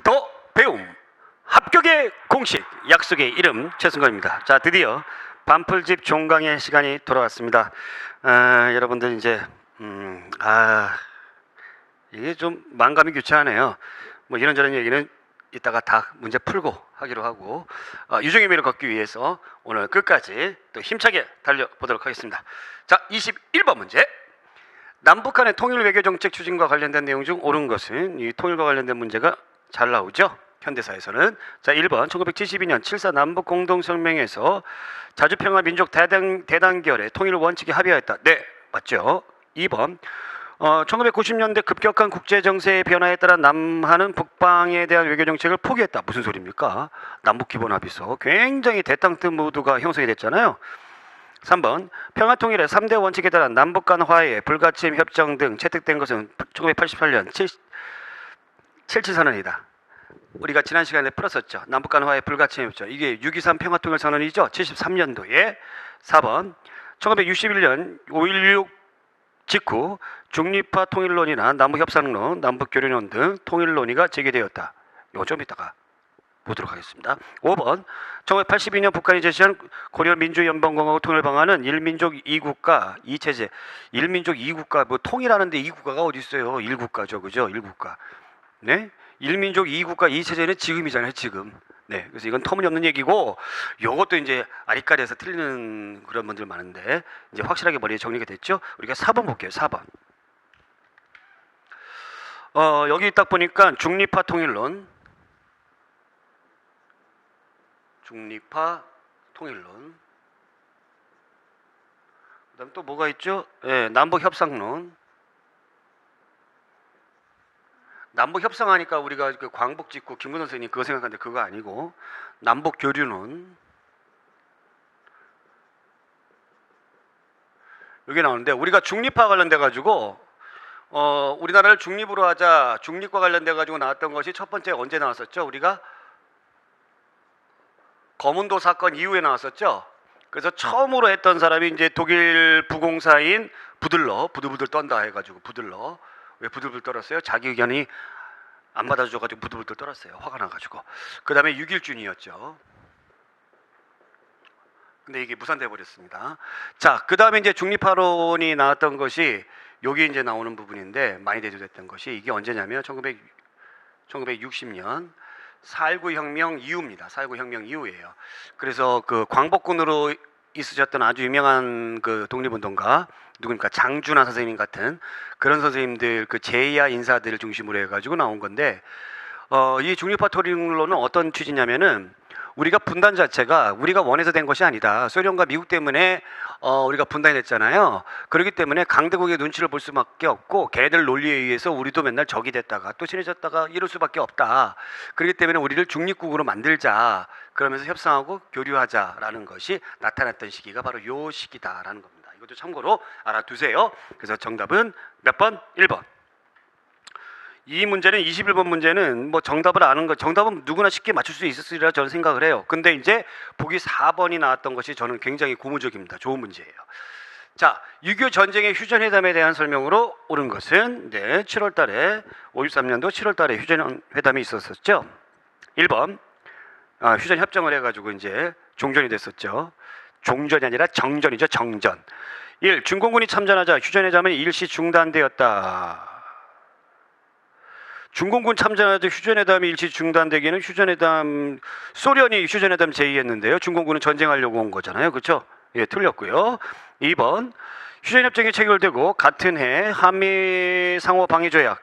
더 배움 합격의 공식 약속의 이름 최승건입니다. 자, 드디어 반풀집 종강의 시간이 돌아왔습니다. 여러분들 이제 이게 좀 만감이 교차하네요. 뭐 이런저런 얘기는 이따가 다 문제 풀고 하기로 하고 유종의 미를 걷기 위해서 오늘 끝까지 또 힘차게 달려보도록 하겠습니다. 자, 21번 문제. 남북 간의 통일 외교 정책 추진과 관련된 내용 중 옳은 것은 이 통일과 관련된 문제가 잘 나오죠. 현대사에서는. 자, 1번 1972년 7.4 남북 공동성명에서 자주평화 민족 대단결의 통일 원칙에 합의하였다. 네, 맞죠. 2번 1990년대 급격한 국제 정세의 변화에 따라 남한은 북방에 대한 외교 정책을 포기했다. 무슨 소리입니까? 남북 기본 합의서 굉장히 대땅뜻 모두가 형성이 됐잖아요. 3번 평화통일의 3대 원칙에 따라 남북 간 화해, 불가침 협정 등 채택된 것은 1988년 7.7선언이다. 우리가 지난 시간에 풀었었죠. 남북 간 화해, 불가침 협정. 이게 6.23 평화통일선언이죠. 73년도에. 4번 1961년 5.16 직후 중립화 통일론이나 남북협상론, 남북교류론 등 통일론의가 제기되었다. 이거 좀 이따가 보도록 하겠습니다. 5번 1982년 북한이 제시한 고려민주연방공화국 통일방안은 1민족 2국가 2체제. 1민족 2국가 뭐 통일하는데 2국가가 어디 있어요? 1국가죠. 그죠? 1국가. 네? 1민족 2국가 2체제는 지금이잖아요. 지금. 네. 그래서 이건 터무니없는 얘기고 요것도 이제 아리까리에서 틀리는 그런 분들 많은데 이제 확실하게 머리에 정리가 됐죠? 우리가 4번 볼게요. 4번. 여기 딱 보니까 중립화 통일론. 중립화 통일론. 그다음 또 뭐가 있죠? 예, 남북 협상론. 남북 협상하니까 우리가 그 광복 짓고 김근호 선생님 그거 생각하는데 그거 아니고 남북 교류론. 여기 나오는데 우리가 중립화 관련돼 가지고 우리나라를 중립으로 하자, 중립과 관련돼 가지고 나왔던 것이 첫 번째 언제 나왔었죠? 우리가 거문도 사건 이후에 나왔었죠. 그래서 처음으로 했던 사람이 이제 독일 부공사인 부들러, 부들부들 떤다 해가지고 부들러. 왜 부들부들 떨었어요? 자기 의견이 안 받아줘가지고 부들부들 떨었어요. 화가 나가지고. 그 다음에 6.1준이었죠. 근데 이게 무산돼 버렸습니다. 자, 그 다음에 이제 중립화론이 나왔던 것이 여기 이제 나오는 부분인데 많이 대두됐던 것이 이게 언제냐면 1960년 4.19 혁명 이후입니다. 4.19 혁명 이후예요. 그래서 그 광복군으로 있으셨던 아주 유명한 그 독립운동가 누굽니까? 장준하 선생님 같은 그런 선생님들 그 제야 인사들을 중심으로 해가지고 나온 건데 이 중립화 토론론은 어떤 취지냐면은 우리가 분단 자체가 우리가 원해서 된 것이 아니다. 소련과 미국 때문에 우리가 분단이 됐잖아요. 그렇기 때문에 강대국의 눈치를 볼 수밖에 없고 걔네들 논리에 의해서 우리도 맨날 적이 됐다가 또 친해졌다가 이럴 수밖에 없다. 그렇기 때문에 우리를 중립국으로 만들자. 그러면서 협상하고 교류하자라는 것이 나타났던 시기가 바로 요 시기다라는 겁니다. 이것도 참고로 알아두세요. 그래서 정답은 몇 번? 1번. 이 문제는 21번 문제는 뭐 정답을 아는 거 정답은 누구나 쉽게 맞출 수 있었으리라 저는 생각을 해요. 근데 이제 보기 4번이 나왔던 것이 저는 굉장히 고무적입니다. 좋은 문제예요. 자, 6.25 전쟁의 휴전회담에 대한 설명으로 옳은 것은 7월 달에 53년도 7월 달에 휴전회담이 있었었죠. 1번 휴전 협정을 해가지고 이제 종전이 됐었죠. 종전이 아니라 정전이죠. 정전. 1. 중공군이 참전하자 휴전회담은 일시 중단되었다. 중공군 참전하자 휴전회담이 일시 중단되기는 휴전회담 소련이 휴전회담 제의했는데요. 중공군은 전쟁하려고 온 거잖아요. 그렇죠? 예, 틀렸고요. 2번 휴전협정이 체결되고 같은 해 한미 상호 방위 조약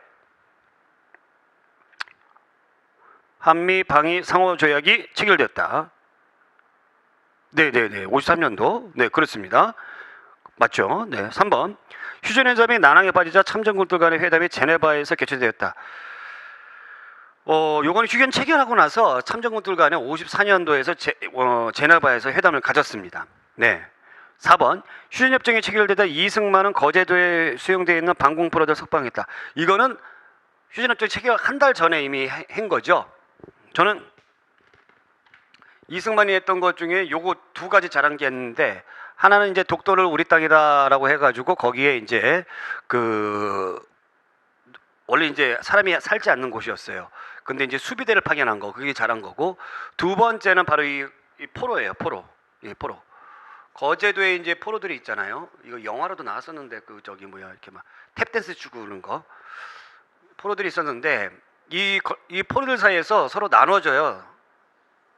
한미 방위 상호 조약이 체결됐다. 네네네. 53년도. 네, 그렇습니다. 맞죠? 네. 3번 휴전회담이 난항에 빠지자 참전국들 간의 회담이 제네바에서 개최되었다. 요거는 휴전 체결하고 나서 참전국들 간에 54년도에서 제네바에서 회담을 가졌습니다. 네. 4번 휴전협정이 체결되다 이승만은 거제도에 수용되어 있는 방공포로를 석방했다. 이거는 휴전협정 체결 한 달 전에 이미 한 거죠. 저는 이승만이 했던 것 중에 요거 두 가지 잘한 게 있는데 하나는 이제 독도를 우리 땅이다라고 해가지고 거기에 이제 그 원래 이제 사람이 살지 않는 곳이었어요. 근데 이제 수비대를 파견한 거, 그게 잘한 거고, 두 번째는 바로 이 포로예요. 포로. 예, 포로. 거제도에 이제 포로들이 있잖아요. 이거 영화로도 나왔었는데 그 저기 뭐야 이렇게 막 탭댄스 추고 그런 거 포로들이 있었는데 이 포로들 사이에서 서로 나눠져요.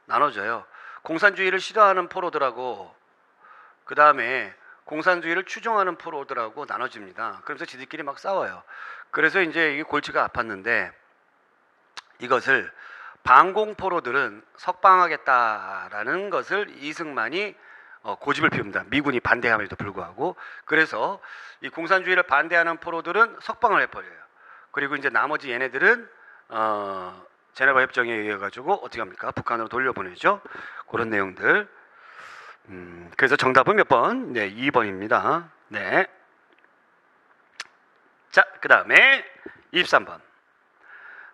나눠져요. 공산주의를 싫어하는 포로들하고 그 다음에 공산주의를 추종하는 포로들하고 나눠집니다. 그러면서 지들끼리 막 싸워요. 그래서 이제 이게 골치가 아팠는데 이것을 반공 포로들은 석방하겠다라는 것을 이승만이 고집을 피웁니다. 미군이 반대함에도 불구하고. 그래서 이 공산주의를 반대하는 포로들은 석방을 해버려요. 그리고 이제 나머지 얘네들은 제네바 협정에 의해 가지고 어떻게 합니까? 북한으로 돌려보내죠. 그런 내용들. 그래서 정답은 몇 번? 네, 2번입니다. 네. 자, 그 다음에 23번.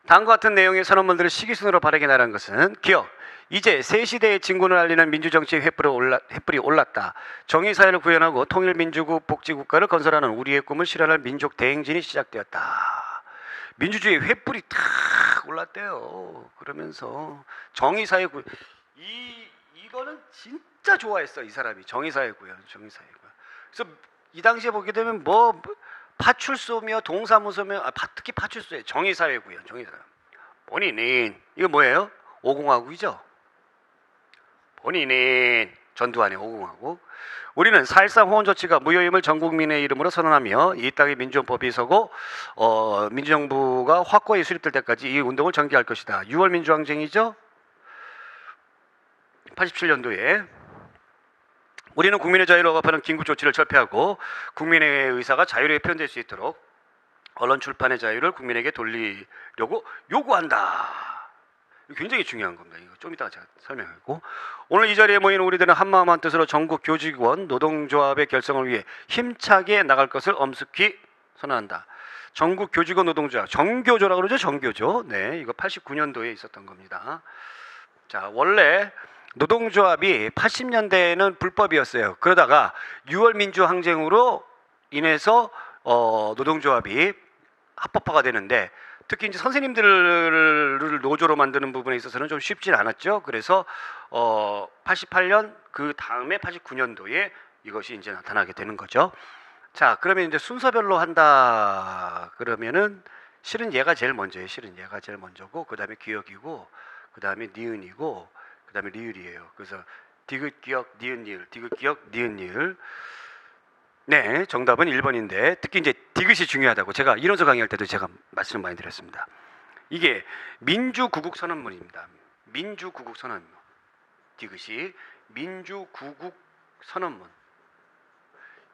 다음과 같은 내용의 선언문들을 시기순으로 바르게 나란 것은 기억. 이제 새 시대의 진군을 알리는 민주정치의 횃불이 올랐다. 정의사회를 구현하고 통일민주국 복지국가를 건설하는 우리의 꿈을 실현할 민족 대행진이 시작되었다. 민주주의 횃불이 탁 올랐대요. 그러면서 정의사회 구현. 이거는 진짜 좋아했어. 이 사람이. 정의사회 구현. 정의사회 구현. 그래서 이 당시에 보게 되면 뭐 파출소며 동사무소며 특히 파출소에 정의사회 구현. 정의사회. 본인은 이거 뭐예요? 오공화국이죠. 본인은 전두환의 오공화국. 우리는 4.13 호원조치가 무효임을 전 국민의 이름으로 선언하며 이 땅에 민주헌법이 서고 민주정부가 확고히 수립될 때까지 이 운동을 전개할 것이다. 6월 민주항쟁이죠. 87년도에 우리는 국민의 자유를 억압하는 긴급조치를 철폐하고 국민의 의사가 자유롭게 표현될 수 있도록 언론 출판의 자유를 국민에게 돌리려고 요구한다. 굉장히 중요한 겁니다. 이거 좀 이따가 제가 설명하고, 오늘 이 자리에 모인 우리들은 한마음 한뜻으로 전국 교직원 노동조합의 결성을 위해 힘차게 나갈 것을 엄숙히 선언한다. 전국 교직원 노동조합, 정교조라고 그러죠. 정교조. 네, 이거 89년도에 있었던 겁니다. 자, 원래 노동조합이 80년대에는 불법이었어요. 그러다가 6월 민주항쟁으로 인해서 노동조합이 합법화가 되는데, 특히 이제 선생님들을 노조로 만드는 부분에 있어서는 좀 쉽진 않았죠. 그래서 88년 그 다음에 89년도에 이것이 이제 나타나게 되는 거죠. 자, 그러면 이제 순서별로 한다 그러면은 실은 얘가 제일 먼저예요. 실은 얘가 제일 먼저고, 그 다음에 기억이고, 그 다음에 니은이고, 그 다음에 리을이에요. 그래서 디귿 기억 니은 니을, 디귿 기억 니은 니을. 네, 정답은 1번인데 특히 이제 디귿이 중요하다고 제가 이론서 강의할 때도 제가 말씀을 많이 드렸습니다. 이게 민주구국 선언문입니다. 민주구국 선언문. 디귿이 민주구국 선언문.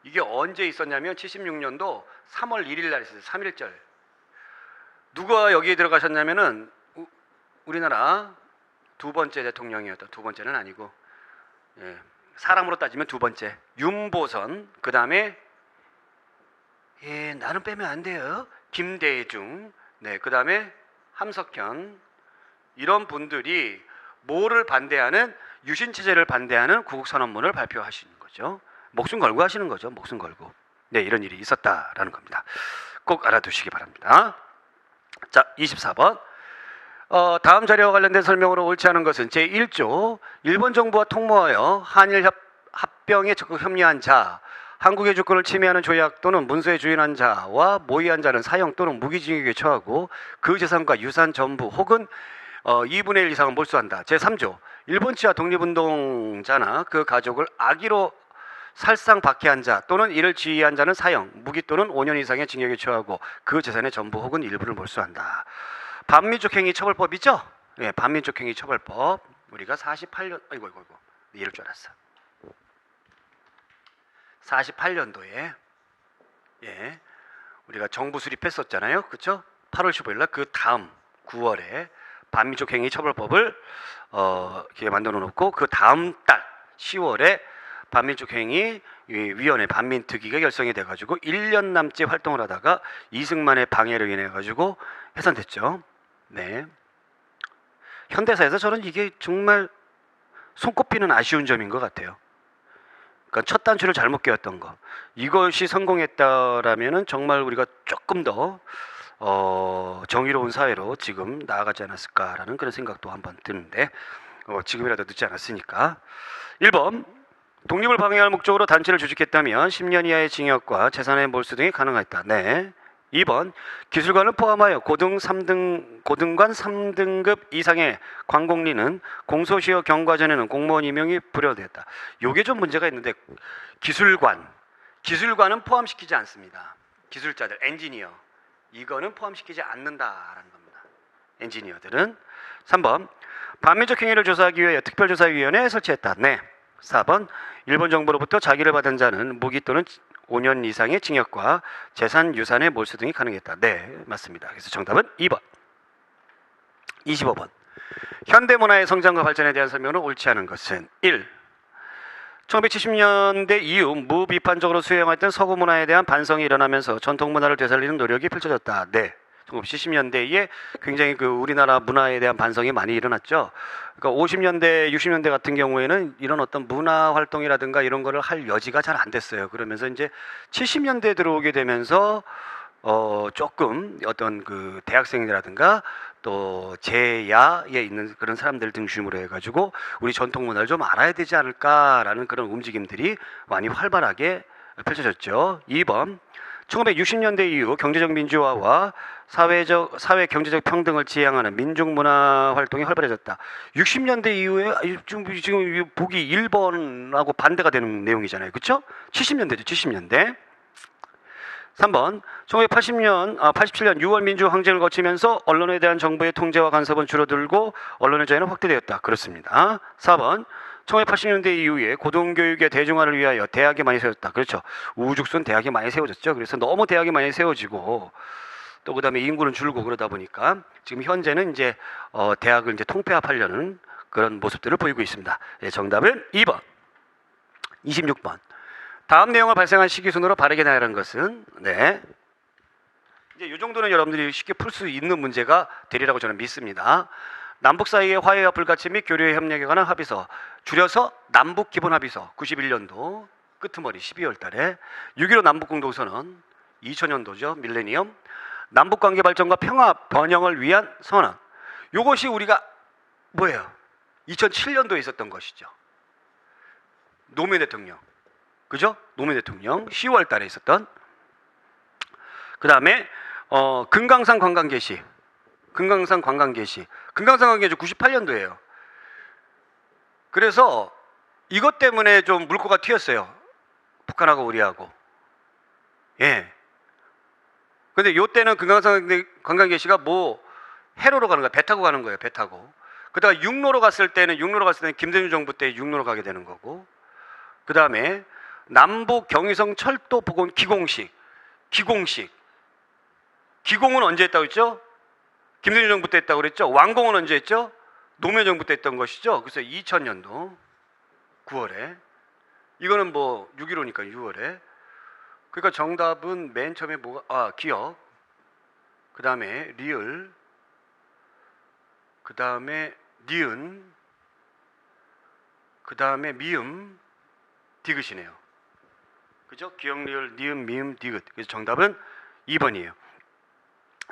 이게 언제 있었냐면 76년도 3월 1일 날 있었어요. 3.1절. 누가 여기에 들어가셨냐면은 우리나라 두 번째 대통령이었다. 두 번째는 아니고, 예, 사람으로 따지면 두 번째 윤보선, 그 다음에 나는 빼면 안 돼요. 김대중, 네, 그 다음에 함석현, 이런 분들이 뭐를 반대하는, 유신 체제를 반대하는 구국선언문을 발표하시는 거죠. 목숨 걸고 하시는 거죠. 목숨 걸고. 네, 이런 일이 있었다라는 겁니다. 꼭 알아두시기 바랍니다. 자, 24번. 다음 자료와 관련된 설명으로 옳지 않은 것은 제1조 일본 정부와 통모하여 한일 합병에 적극 협력한 자, 한국의 주권을 침해하는 조약 또는 문서에 주인한 자와 모의한 자는 사형 또는 무기징역에 처하고 그 재산과 유산 전부 혹은 2분의 1 이상은 몰수한다. 제3조 일본 치하 독립운동자나 그 가족을 악의로 살상 박해한 자 또는 이를 지휘한 자는 사형, 무기 또는 5년 이상의 징역에 처하고 그 재산의 전부 혹은 일부를 몰수한다. 반민족행위 처벌법이죠? 예, 반민족행위 처벌법. 우리가 48년, 아이고, 이럴 줄 알았어. 48년도에, 예, 우리가 정부 수립했었잖아요. 그쵸? 8월 15일 날 그 다음 9월에 반민족행위 처벌법을 이렇게 만들어 놓고 그 다음 달 10월에 반민족행위 위원회 반민특위가 결성이 돼가지고 1년 남짓 활동을 하다가 이승만의 방해로 인해 가지고 해산됐죠. 네. 현대사에서 저는 이게 정말 손꼽히는 아쉬운 점인 것 같아요. 그러니까 첫 단추를 잘못 끼웠던 거. 이것이 성공했다라면은 정말 우리가 조금 더 정의로운 사회로 지금 나아가지 않았을까라는 그런 생각도 한번 드는데 지금이라도 늦지 않았으니까. 1번 독립을 방해할 목적으로 단체를 조직했다면 10년 이하의 징역과 재산의 몰수 등이 가능하였다. 네. 2번 기술관을 포함하여 고등관 3등급 이상의 관공리는 공소시효 경과 전에는 공무원 임용이 불허되었다. 요게 좀 문제가 있는데 기술관은 포함시키지 않습니다. 기술자들, 엔지니어 이거는 포함시키지 않는다라는 겁니다. 엔지니어들은. 3번 반민족 행위를 조사하기 위해 특별조사위원회 설치했다. 네. 4번 일본 정부로부터 자기를 받은 자는 무기 또는 5년 이상의 징역과 재산, 유산의 몰수 등이 가능했다. 네, 맞습니다. 그래서 정답은 2번. 25번. 현대문화의 성장과 발전에 대한 설명은 옳지 않은 것은 1. 1970년대 이후 무비판적으로 수용했던 서구 문화에 대한 반성이 일어나면서 전통 문화를 되살리는 노력이 펼쳐졌다. 네. 1970년대에 굉장히 그 우리나라 문화에 대한 반성이 많이 일어났죠. 그러니까 50년대, 60년대 같은 경우에는 이런 어떤 문화 활동이라든가 이런 거를 할 여지가 잘 안 됐어요. 그러면서 이제 70년대 들어오게 되면서 조금 어떤 그 대학생이라든가 또 제야에 있는 그런 사람들 등심으로 해가지고 우리 전통 문화를 좀 알아야 되지 않을까라는 그런 움직임들이 많이 활발하게 펼쳐졌죠. 2번 1960년대 이후 경제적 민주화와 사회 경제적 평등을 지향하는 민중문화 활동이 활발해졌다. 60년대 이후에 지금 보기 1번하고 반대가 되는 내용이잖아요. 그렇죠? 70년대죠. 70년대. 3번 1987년 6월 민주항쟁을 거치면서 언론에 대한 정부의 통제와 간섭은 줄어들고 언론의 자유는 확대되었다. 그렇습니다. 4번 1980년대 이후에 고등교육의 대중화를 위하여 대학이 많이 세워졌다. 그렇죠. 우후죽순 대학이 많이 세워졌죠. 그래서 너무 대학이 많이 세워지고 또 그다음에 인구는 줄고 그러다 보니까 지금 현재는 이제 대학을 이제 통폐합하려는 그런 모습들을 보이고 있습니다. 예, 정답은 2번. 26번. 다음 내용을 발생한 시기 순으로 바르게 나열한 것은 네. 이제 이 정도는 여러분들이 쉽게 풀 수 있는 문제가 되리라고 저는 믿습니다. 남북 사이의 화해와 불가침 및 교류의 협력에 관한 합의서, 줄여서 남북 기본 합의서 91년도 끄트머리 12월 달에 6.15 남북공동선언 2000년도죠. 밀레니엄 남북 관계 발전과 평화 번영을 위한 선언. 이것이 우리가 뭐예요? 2007년도에 있었던 것이죠. 노무현 대통령. 그죠? 노무현 대통령 10월 달에 있었던. 그다음에 금강산 관광 개시. 금강산 관광 개시 98년도예요. 그래서 이것 때문에 좀 물꼬가 튀었어요. 북한하고 우리하고. 예. 근데 요때는 금강산 관광 개시가 뭐 해로로 가는 거야. 배 타고 가는 거예요. 배 타고. 그다가 육로로 갔을 때는 김대중 정부 때 육로로 가게 되는 거고. 그다음에 남북 경의선 철도 복원 기공식. 기공은 언제 했다고 했죠? 김대중 정부 때 했다고 그랬죠? 완공은 언제 했죠? 노무현 정부 때 했던 것이죠. 그래서 2000년도 9월에. 이거는 뭐 6.15니까 6월에. 그러니까 정답은 맨 처음에 기억. 그 다음에 리을. 그 다음에 니은. 그 다음에 미음. 디귿이네요. 그죠? 기억, 리을, 니은, 미음, 디귿. 그래서 정답은 2번이에요.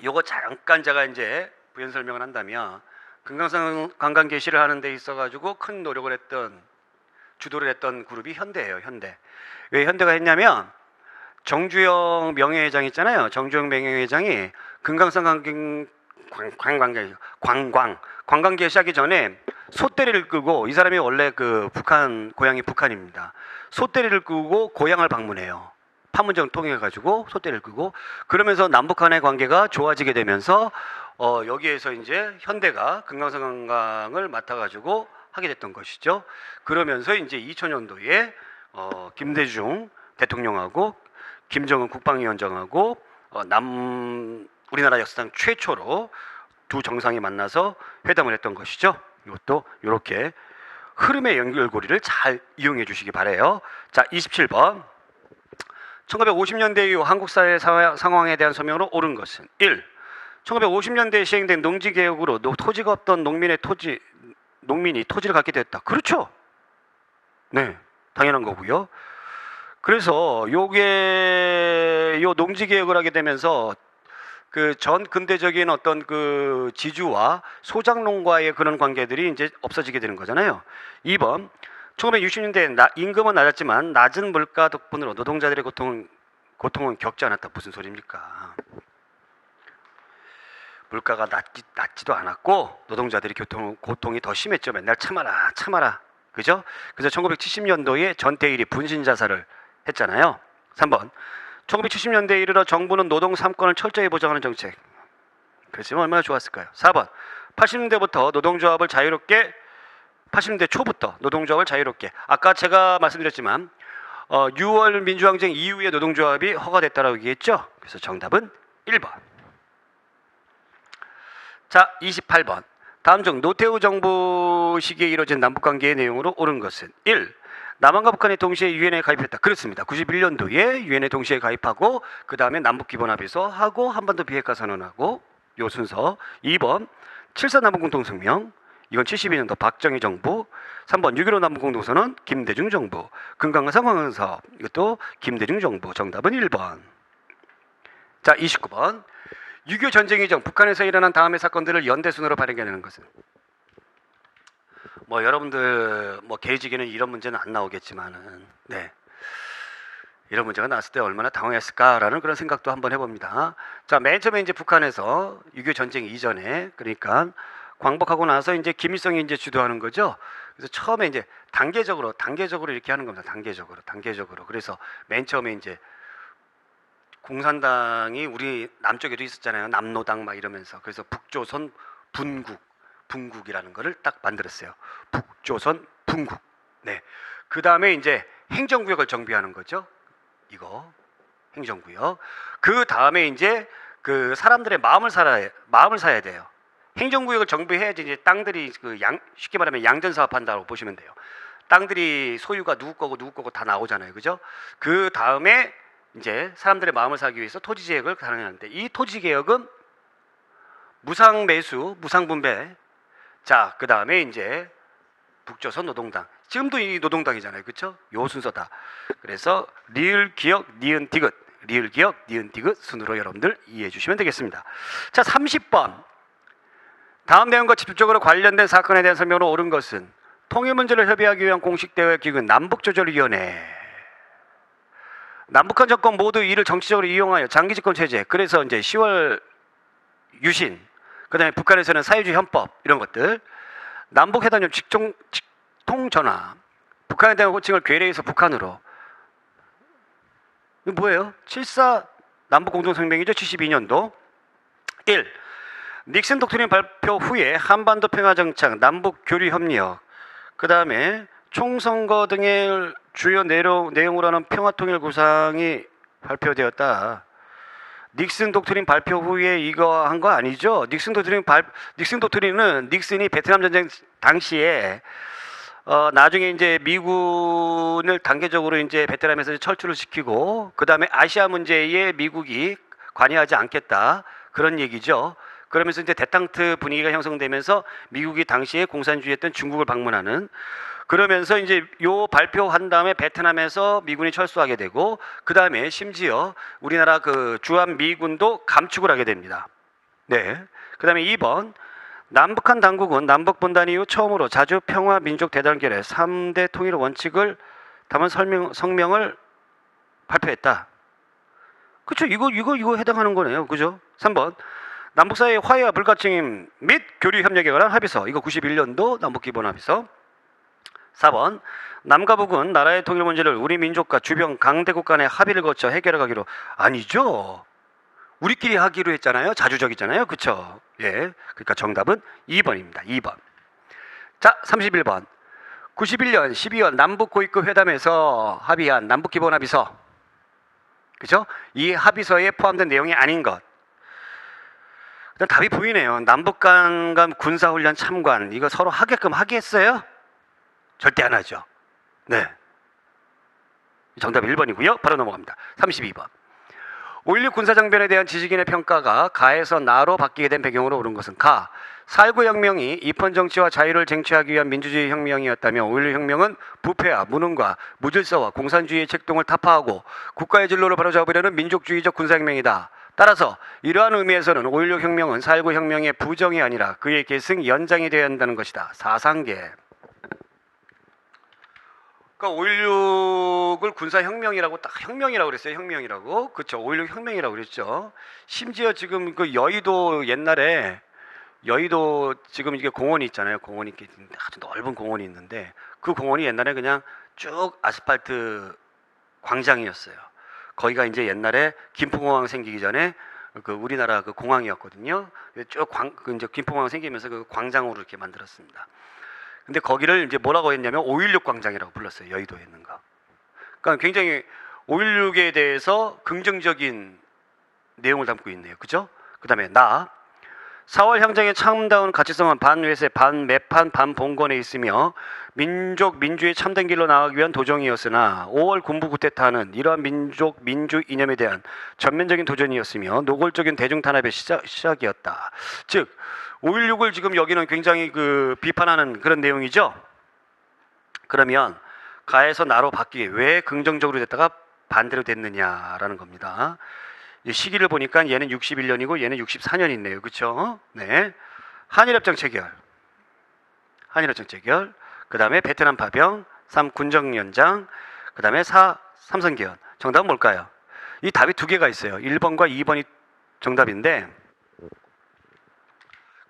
요거 잠깐 제가 이제 부연 설명을 한다면 금강산 관광 개시를 하는 데 있어가지고 큰 노력을 주도를 했던 그룹이 현대예요. 현대. 왜 현대가 했냐면 정주영 명예회장 있잖아요. 정주영 명예회장이 금강산 관광 개시하기 전에 소떼리를 끄고 이 사람이 원래 그 고향이 북한입니다. 소떼리를 끄고 고향을 방문해요. 판문점을 통해 가지고 소떼리를 끄고 그러면서 남북 간의 관계가 좋아지게 되면서 여기에서 이제 현대가 금강산 관광을 맡아 가지고 하게 됐던 것이죠. 그러면서 이제 2000년도에 김대중 대통령하고 김정은 국방위원장하고 우리나라 역사상 최초로 두 정상이 만나서 회담을 했던 것이죠. 이것도 이렇게 흐름의 연결고리를 잘 이용해 주시기 바라요. 자, 27번. 1950년대 이후 한국 사회 상황에 대한 설명으로 옳은 것은 1. 1950년대에 시행된 농지개혁으로 토지가 없던 농민이 토지를 갖게 됐다. 그렇죠? 네, 당연한 거고요. 그래서 요 농지개혁을 하게 되면서 그 전 근대적인 어떤 그 지주와 소작농과의 그런 관계들이 이제 없어지게 되는 거잖아요. 2번 1960년대 임금은 낮았지만 낮은 물가 덕분으로 노동자들의 고통은 겪지 않았다. 무슨 소리입니까? 물가가 낮지도 않았고 노동자들이 고통이 더 심했죠. 맨날 참아라 참아라. 그죠? 그래서 1970년도에 전태일이 분신 자살을 했잖아요. 3번 1970년대에 이르러 정부는 노동 3권을 철저히 보장하는 정책. 그랬으면 얼마나 좋았을까요? 4번 80년대부터 노동조합을 자유롭게 80년대 초부터 노동조합을 자유롭게 아까 제가 말씀드렸지만 6월 민주항쟁 이후에 노동조합이 허가됐다라고 얘기했죠. 그래서 정답은 1번. 자 28번 다음 중 노태우 정부 시기에 이루어진 남북관계의 내용으로 옳은 것은 1. 남한과 북한이 동시에 유엔에 가입했다. 그렇습니다. 91년도에 유엔에 동시에 가입하고 그 다음에 남북기본합의서 하고 한반도 비핵화 선언하고 요 순서. 2번 7.4 남북공동성명 이건 72년도 박정희 정부. 3번 6.15 남북공동선언 김대중 정부. 금강산 상황사업 이것도 김대중 정부. 정답은 1번. 자 29번 6.25 전쟁 이전 북한에서 일어난 다음의 사건들을 연대순으로 발행하는 것은 뭐 여러분들 뭐 개의지기는 이런 문제는 안 나오겠지만은 네 이런 문제가 나왔을 때 얼마나 당황했을까라는 그런 생각도 한번 해봅니다. 자 맨 처음에 이제 북한에서 6.25 전쟁 이전에 그러니까 광복하고 나서 이제 김일성이 이제 주도하는 거죠. 그래서 처음에 이제 단계적으로 이렇게 하는 겁니다. 단계적으로. 그래서 맨 처음에 이제 공산당이 우리 남쪽에도 있었잖아요. 남노당 막 이러면서. 그래서 북조선 분국이라는 거를 딱 만들었어요. 북조선 분국. 네. 그 다음에 이제 행정구역을 정비하는 거죠. 이거 행정구역. 그 다음에 이제 그 사람들의 마음을 사야 돼요. 행정구역을 정비해야지 이제 땅들이 쉽게 말하면 양전 사업한다고 보시면 돼요. 땅들이 소유가 누구 거고 다 나오잖아요. 그죠? 그 다음에 이제 사람들의 마음을 사기 위해서 토지 개혁을 가능하는데 이 토지 개혁은 무상 매수, 무상 분배. 자, 그 다음에 이제 북조선 노동당. 지금도 이 노동당이잖아요. 그렇죠? 요 순서다. 그래서 리을 기역 니은 디귿 순으로 여러분들 이해해 주시면 되겠습니다. 자, 30번. 다음 내용과 집중적으로 관련된 사건에 대한 설명으로 옳은 것은 통일 문제를 협의하기 위한 공식 대화 기구 남북조절위원회. 남북한 정권 모두 이를 정치적으로 이용하여 장기 집권 체제. 그래서 이제 10월 유신. 그다음에 북한에서는 사회주의 헌법 이런 것들. 남북 회담용 직통 전화. 북한에 대한 호칭을 괴뢰해서 북한으로. 이거 뭐예요? 7.4 남북 공동성명이죠. 72년도. 1. 닉슨 독트린 발표 후에 한반도 평화정착, 남북 교류 협력, 그 다음에 총선거 등의 주요 내용으로 하는 평화통일 구상이 발표되었다. 닉슨 독트린 발표 후에 이거 한 거 아니죠? 닉슨 독트린은 닉슨이 베트남 전쟁 당시에 나중에 이제 미군을 단계적으로 이제 베트남에서 철수를 시키고 그 다음에 아시아 문제에 미국이 관여하지 않겠다 그런 얘기죠. 그러면서 이제 데탕트 분위기가 형성되면서 미국이 당시에 공산주의였던 중국을 방문하는 그러면서 이제 요 발표한 다음에 베트남에서 미군이 철수하게 되고 그 다음에 심지어 우리나라 그 주한 미군도 감축을 하게 됩니다. 네. 그 다음에 2번 남북한 당국은 남북 분단 이후 처음으로 자주 평화 민족 대단결의 3대 통일 원칙을 담은 성명을 발표했다. 그렇죠? 이거 해당하는 거네요. 그죠? 3번 남북 사이의 화해와 불가침 및 교류 협력에 관한 합의서. 이거 91년도 남북 기본 합의서. 4번 남과 북은 나라의 통일 문제를 우리 민족과 주변 강대국 간의 합의를 거쳐 해결해 가기로. 아니죠. 우리끼리 하기로 했잖아요. 자주적이잖아요. 그렇죠? 예. 그러니까 정답은 2번입니다. 2번. 자, 31번. 91년 12월 남북 고위급 회담에서 합의한 남북 기본 합의서. 그죠? 이 합의서에 포함된 내용이 아닌 것. 답이 보이네요. 남북 간 군사훈련 참관 이거 서로 하게끔 하겠어요? 절대 안 하죠. 네. 정답 1번이고요. 바로 넘어갑니다. 32번. 5.16 군사정변에 대한 지식인의 평가가 가에서 나로 바뀌게 된 배경으로 옳은 것은 가. 4.19 혁명이 입헌정치와 자유를 쟁취하기 위한 민주주의 혁명이었다며 5.16 혁명은 부패와 무능과 무질서와 공산주의의 책동을 타파하고 국가의 진로를 바로잡으려는 민족주의적 군사혁명이다. 따라서 이러한 의미에서는 5.16 혁명은 4.19 혁명의 부정이 아니라 그의 계승 연장이 되어야 한다는 것이다. 사상계. 그러니까 5.16을 군사혁명이라고 딱 혁명이라고 그랬어요. 혁명이라고. 그렇죠. 5.16 혁명이라고 그랬죠. 심지어 지금 그 여의도 옛날에 여의도 지금 이게 공원이 있잖아요. 공원이 이렇게 아주 넓은 공원이 있는데 그 공원이 옛날에 그냥 쭉 아스팔트 광장이었어요. 거기가 이제 옛날에 김포공항 생기기 전에 그 우리나라 그 공항이었거든요. 그 이제 김포공항 생기면서 그 광장으로 이렇게 만들었습니다. 근데 거기를 이제 뭐라고 했냐면 5.16 광장이라고 불렀어요. 여의도에 있는 거. 그러니까 굉장히 5.16에 대해서 긍정적인 내용을 담고 있네요. 그죠? 그다음에 4월 향장의 참다운 가치성은 반외세, 반매판, 반봉건에 있으며 민족, 민주의 참된 길로 나아가기 위한 도정이었으나 5월 군부 쿠데타는 이러한 민족, 민주 이념에 대한 전면적인 도전이었으며 노골적인 대중 탄압의 시작이었다. 즉 5.16을 지금 여기는 굉장히 그 비판하는 그런 내용이죠. 그러면 가에서 나로 바뀌게 왜 긍정적으로 됐다가 반대로 됐느냐라는 겁니다. 시기를 보니까 얘는 61년이고 얘는 64년이네요. 그렇죠? 네. 한일협정 체결. 한일협정 체결. 그다음에 베트남 파병, 3 군정 연장, 그다음에 4 삼선 개헌. 정답은 뭘까요? 이 답이 두 개가 있어요. 1번과 2번이 정답인데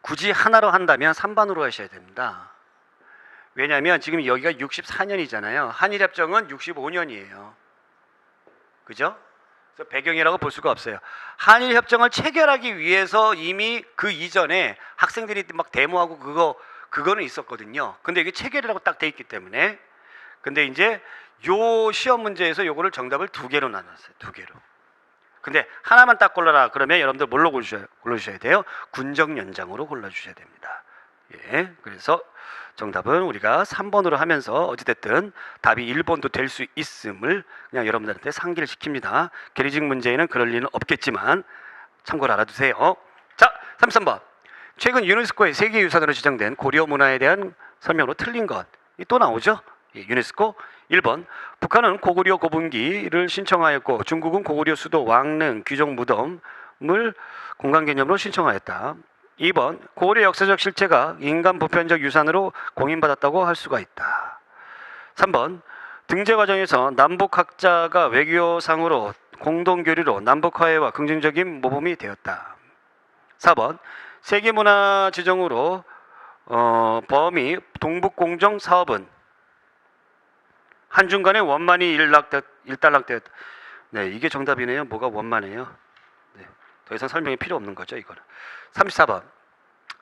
굳이 하나로 한다면 3번으로 하셔야 됩니다. 왜냐하면 지금 여기가 64년이잖아요. 한일협정은 65년이에요. 그죠? 그래서 배경이라고 볼 수가 없어요. 한일협정을 체결하기 위해서 이미 그 이전에 학생들이 막 데모하고 그거는 있었거든요. 근데 이게 체결이라고 딱 돼 있기 때문에. 근데 이제 요 시험 문제에서 요거를 정답을 두 개로 나눴어요. 두 개로. 근데 하나만 딱 골라라 그러면 여러분들 뭘로 골라주셔야 돼요? 군정 연장으로 골라주셔야 됩니다. 예, 그래서 정답은 우리가 3번으로 하면서 어찌됐든 답이 1번도 될 수 있음을 그냥 여러분들한테 상기를 시킵니다. 계리직 문제에는 그럴 리는 없겠지만 참고로 알아두세요. 자, 33번. 최근 유네스코의 세계유산으로 지정된 고려 문화에 대한 설명으로 틀린 것. 또 나오죠? 예, 유네스코 1번. 북한은 고구려 고분기를 신청하였고 중국은 고구려 수도 왕릉 귀족 무덤을 공간 개념으로 신청하였다. 2번. 고구려 역사적 실체가 인간 보편적 유산으로 공인받았다고 할 수가 있다. 3번. 등재 과정에서 남북학자가 외교상으로 공동교류로 남북화해와 긍정적인 모범이 되었다. 4번. 세계문화 지정으로 범위 동북공정 사업은 한중간에 원만히 일단락되었다. 네, 이게 정답이네요. 뭐가 원만해요? 네, 더 이상 설명이 필요 없는 거죠, 이거는. 34번.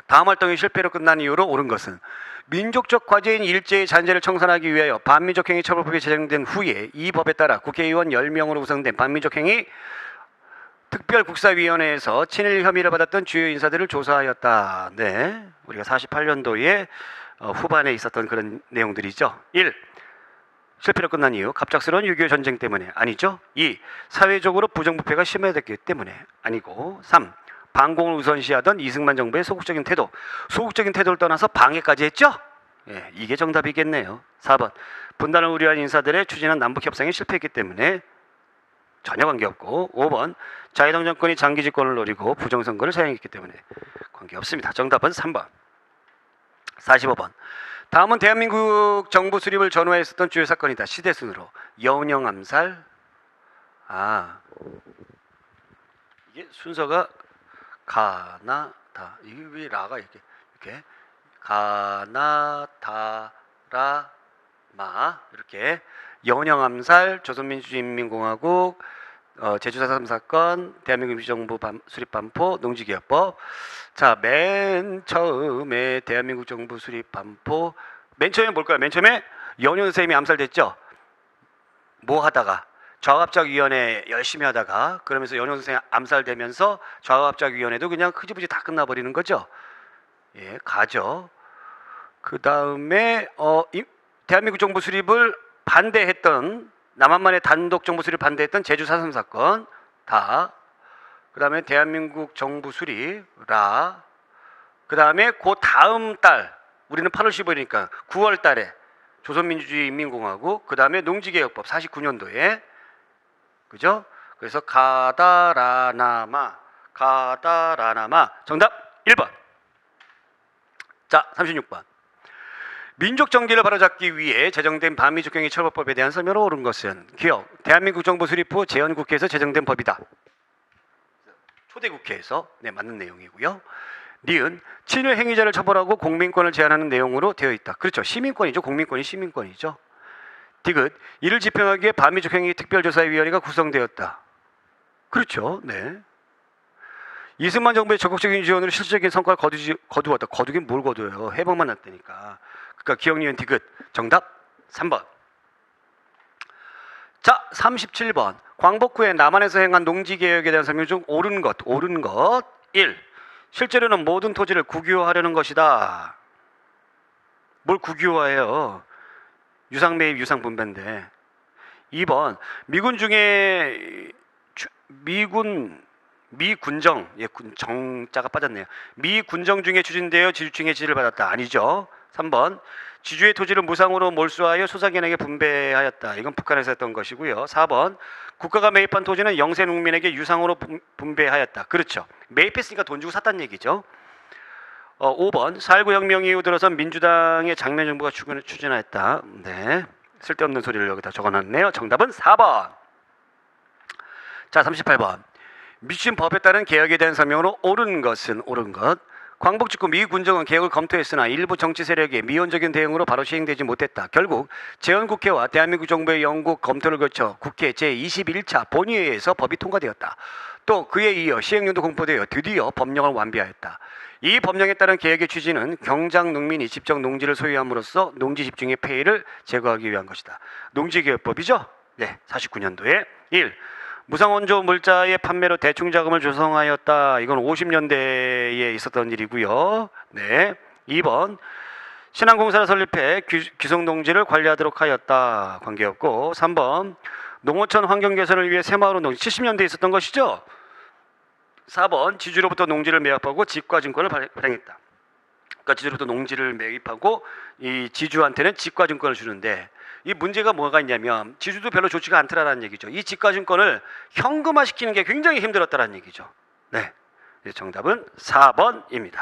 다음 활동이 실패로 끝난 이유로 옳은 것은 민족적 과제인 일제의 잔재를 청산하기 위하여 반민족행위 처벌법이 제정된 후에 이 법에 따라 국회의원 10명으로 구성된 반민족행위 특별국사위원회에서 친일 혐의를 받았던 주요 인사들을 조사하였다. 네, 우리가 48년도에 후반에 있었던 그런 내용들이죠. 1. 실패로 끝난 이유 갑작스러운 6.25 전쟁 때문에 아니죠. 2. 사회적으로 부정부패가 심화됐기 때문에 아니고. 3. 반공을 우선시하던 이승만 정부의 소극적인 태도. 소극적인 태도를 떠나서 방해까지 했죠. 예, 이게 정답이겠네요. 4번. 분단을 우려한 인사들의 추진한 남북협상이 실패했기 때문에 전혀 관계없고. 5번. 자유당 정권이 장기 집권을 노리고 부정선거를 사용했기 때문에 관계없습니다. 정답은 3번. 45번. 다음은 대한민국 정부 수립을 전후했었던 주요 사건이다. 시대순으로 여운형 암살. 이게 순서가 가나다. 이게 왜 라가 이렇게 가나다라 마 이렇게 여운형 암살, 조선민주주의인민공화국, 제주 4.3 사건, 대한민국 임시정부 수립 반포, 농지개혁법. 자, 맨 처음에 대한민국 정부 수립 반포. 맨 처음에 뭘까요? 맨 처음에 연희원 선생님이 암살됐죠. 뭐 하다가 좌우합작위원회 열심히 하다가 그러면서 연희원 선생님 암살되면서 좌우합작위원회도 그냥 흐지부지 다 끝나버리는 거죠. 예, 가죠. 그 다음에 대한민국 정부 수립을 반대했던 남한만의 단독 정부 수립 반대했던 제주 4.3 사건 다. 그 다음에 대한민국 정부 수립 라. 그 다음에 그 다음 달 우리는 8월 15일이니까 9월 달에 조선민주주의인민공화국. 그 다음에 농지개혁법 49년도에 그죠? 그래서 가다라나마, 가다라나마. 정답 1번. 자, 36번. 민족 정기를 바로잡기 위해 제정된 반민족행위 처벌법에 대한 설명으로 옳은 것은 기억. 대한민국 정부 수립 후 재헌국회에서 제정된 법이다. 초대 국회에서 맞는 내용이고요. 니은 친일 행위자를 처벌하고 공민권을 제한하는 내용으로 되어 있다. 그렇죠. 시민권이죠. 공민권이 시민권이죠. 디귿 이를 집행하기 위해 반민족행위 특별조사위원회가 구성되었다. 그렇죠. 네. 이승만 정부의 적극적인 지원으로 실질적인 성과를 거두었다. 거두긴 뭘 거둬요. 해방만 났다니까. 그러니까 기억, 니은, 디귿. 정답 3번. 자, 37번. 광복 후에 남한에서 행한 농지개혁에 대한 설명 중 옳은 것. 1. 실제로는 모든 토지를 국유화하려는 것이다. 뭘 국유화해요? 유상매입, 유상분배인데. 2번. 미군 중에 미군정, 정자가 빠졌네요. 미군정 중에 추진되어 지주층의 지지를 받았다. 아니죠. 3번. 지주의 토지를 무상으로 몰수하여 소상인에게 분배하였다. 이건 북한에서 했던 것이고요. 4번. 국가가 매입한 토지는 영세 농민에게 유상으로 분배하였다. 그렇죠. 매입했으니까 돈 주고 샀다는 얘기죠. 5번. 4.19 혁명 이후 들어선 민주당의 장면 정부가 추진하였다. 네. 쓸데없는 소리를 여기다 적어놨네요. 정답은 4번. 자, 38번. 미친 법에 따른 개혁에 대한 설명으로 옳은 것은 옳은 것. 광복 직후 미 군정은 개혁을 검토했으나 일부 정치 세력의 미온적인 대응으로 바로 시행되지 못했다. 결국 재헌국회와 대한민국 정부의 영국 검토를 거쳐 국회 제21차 본회의에서 법이 통과되었다. 또 그에 이어 시행령도 공포되어 드디어 법령을 완비하였다. 이 법령에 따른 개혁의 취지는 경장 농민이 직접 농지를 소유함으로써 농지 집중의 폐해를 제거하기 위한 것이다. 농지개혁법이죠? 네, 49년도에 1. 무상원조 물자의 판매로 대충자금을 조성하였다. 이건 50년대에 있었던 일이고요. 네. 2번. 신안공사를 설립해 귀속농지를 관리하도록 하였다. 관계없고. 3번. 농어촌 환경 개선을 위해 새마을운동 70년대에 있었던 것이죠. 4번. 지주로부터 농지를 매입하고 직과증권을 발행했다. 그러니까 지주로부터 농지를 매입하고 이 지주한테는 직과증권을 주는데 이 문제가 뭐가 있냐면 지주도 별로 좋지가 않더라라는 얘기죠. 이 직과증권을 현금화시키는 게 굉장히 힘들었다라는 얘기죠. 네, 정답은 4번입니다.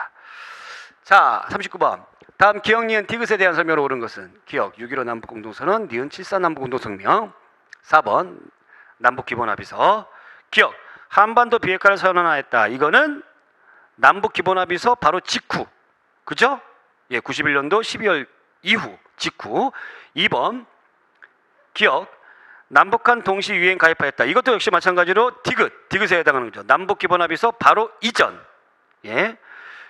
자, 39번. 다음 기억, 니은, 디귿에 대한 설명으로 옳은 것은 기억, 6.15 남북공동선언, 니은, 7.4 남북공동성명. 4번. 남북기본합의서. 기억, 한반도 비핵화를 선언하였다. 이거는 남북기본합의서 바로 직후. 그죠? 예, 91년도 12월 이후 직후. 2번. 기억, 남북한 동시 유엔 가입하였다. 이것도 역시 마찬가지로 디귿에 해당하는 거죠. 남북기본합의서 바로 이전. 예.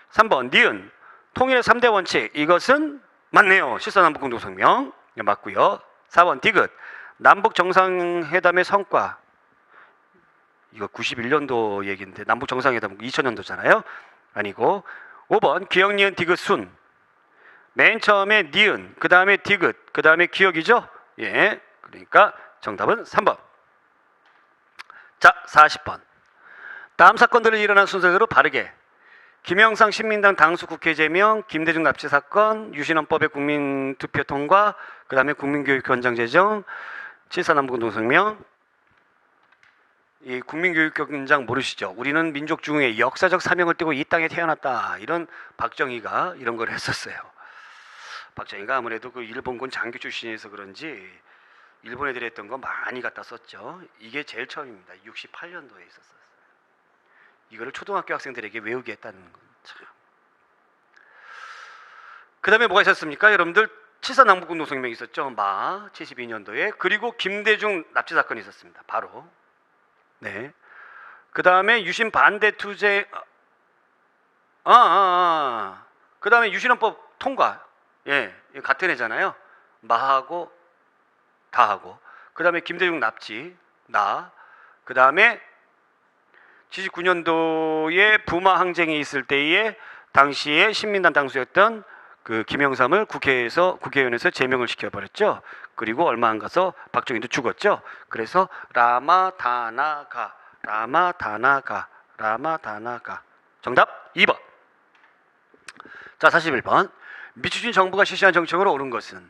3번 니은, 통일의 3대 원칙. 이것은 맞네요. 7.4 남북공동성명. 예, 맞고요. 4번 디귿, 남북 정상회담의 성과. 이거 91년도 얘기인데 남북 정상회담 2000년도잖아요. 아니고. 5번 기억, 니은, 디귿 순. 맨 처음에 니은, 그 다음에 디귿, 그 다음에 기억이죠. 예, 그러니까 정답은 3번. 자, 40번. 다음 사건들을 일어난 순서대로 바르게. 김영삼 신민당 당수 국회 제명, 김대중 납치 사건, 유신헌법의 국민투표 통과, 그 다음에 국민교육원장 제정, 7.4 남북운동성명. 이 국민교육원장 모르시죠? 우리는 민족 중에 역사적 사명을 띠고 이 땅에 태어났다. 이런 박정희가 이런 걸 했었어요. 박정희가 아무래도 그 일본군 장교 출신이어서 그런지 일본 애들이 했던 거 많이 갖다 썼죠. 이게 제일 처음입니다. 68년도에 있었어요. 이거를 초등학교 학생들에게 외우게 했다는 건 참. 그 다음에 뭐가 있었습니까? 여러분들 7.4 남북운동성명이 있었죠. 72년도에. 그리고 김대중 납치 사건이 있었습니다. 바로. 네. 그 다음에 유신 반대 투쟁. 그 다음에 유신헌법 통과. 예, 같은 해잖아요. 마하고 다하고. 그 다음에 김대중 납치, 그 다음에 79년도에 부마 항쟁이 있을 때에 당시에 신민당 당수였던 그 김영삼을 국회의원에서 제명을 시켜버렸죠. 그리고 얼마 안 가서 박정희도 죽었죠. 그래서 라마다나가. 정답 2번. 자, 41번. 미추진 정부가 실시한 정책으로 옳은 것은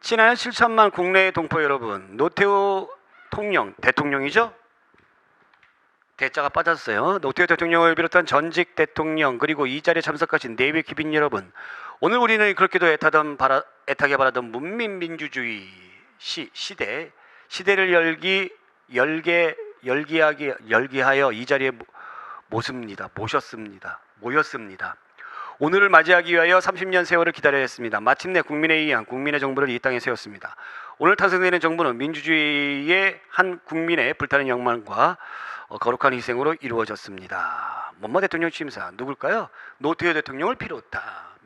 지난해 7천만 국내의 동포 여러분, 노태우 대통령이죠? 대자가 빠졌어요. 노태우 대통령을 비롯한 전직 대통령 그리고 이 자리에 참석하신 내외 귀빈 여러분, 오늘 우리는 그렇게도 애타게 바라던 문민민주주의 시대를 열기하여 이 자리에 모였습니다. 오늘을 맞이하기 위하여 30년 세월을 기다려야 했습니다. 마침내 국민에 의한 국민의 정부를 이 땅에 세웠습니다. 오늘 탄생되는 정부는 민주주의의 한 국민의 불타는 욕망과 거룩한 희생으로 이루어졌습니다. 뭐뭐 대통령 취임사 누굴까요? 노태우 대통령을 비롯한